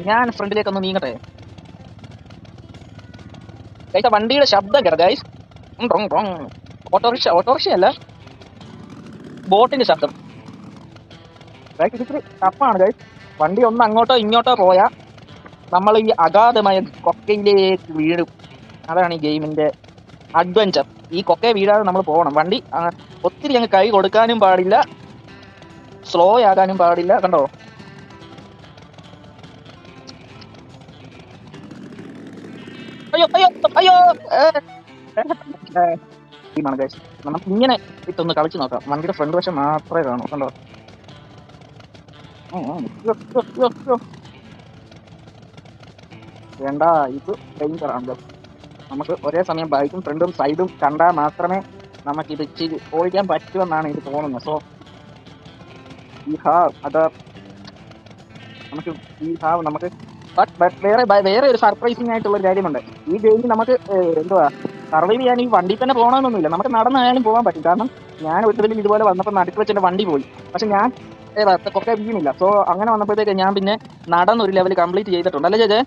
ഞാൻ ഫ്രണ്ടിലേക്കൊന്ന് നീങ്ങട്ടെ ഗൈസ്. ആ വണ്ടിയുടെ ശബ്ദം കേട്ടോ ഗൈസ്. ഓട്ടോറിക്ഷയല്ല, ബോട്ടിന്റെ ശബ്ദം ഗൈസ്. ഇത് ഇത്തിരി ടഫാണ് ഗൈസ്. വണ്ടി ഒന്ന് അങ്ങോട്ടോ ഇങ്ങോട്ടോ പോയാൽ നമ്മൾ ഈ അഗാധമായ കൊക്കയിലേക്ക് വീഴും. അതാണ് ഈ ഗെയിമിന്റെ അഡ്വഞ്ചർ. ഈ കൊക്കയെ വീഴാതെ നമ്മൾ പോകണം. വണ്ടി ഒത്തിരി അങ്ങ് കൈ കൊടുക്കാനും പാടില്ല, സ്ലോ ആകാനും പാടില്ല. കണ്ടോ? അയ്യോ അയ്യോ അയ്യോ. ടീമാണ് ഗൈസ്. നമുക്ക് ഇങ്ങനെ ഇട്ടൊന്ന് കളിച്ച് നോക്കാം. വണ്ടിയുടെ ഫ്രണ്ട് വശം മാത്രമേ കാണൂ. കണ്ടോ? വേണ്ട, ഇത് ഡേഞ്ചറാണ്. നമുക്ക് ഒരേ സമയം ബൈക്കും ഫ്രണ്ടും സൈഡും കണ്ടാൽ മാത്രമേ നമുക്കിത് ഇച്ചിരി ഓടിക്കാൻ പറ്റുമെന്നാണ് എനിക്ക് തോന്നുന്നത്. സോ ഈ ഹാവ് അത് നമുക്ക് വേറെ ഒരു സർപ്രൈസിങ് ആയിട്ടുള്ള ഒരു കാര്യമുണ്ട്. ഈ ഗെയിമിൽ നമുക്ക് എന്തുവാ സർവൈവ് ചെയ്യാൻ ഈ വണ്ടി തന്നെ പോകണമെന്നൊന്നുമില്ല. നമുക്ക് നടന്നായാലും പോകാൻ പറ്റും. കാരണം ഞാൻ ഒരിക്കലും ഇതുപോലെ വന്നപ്പോൾ നടുക്ക് വെച്ച് എൻ്റെ വണ്ടി പോയി. പക്ഷെ ഞാൻ കൊക്കെ വീണില്ല. സോ അങ്ങനെ വന്നപ്പോഴത്തേക്ക് ഞാൻ പിന്നെ നടന്നൊരു ലെവൽ കംപ്ലീറ്റ് ചെയ്തിട്ടുണ്ട്. അല്ലേ ചേച്ചേ?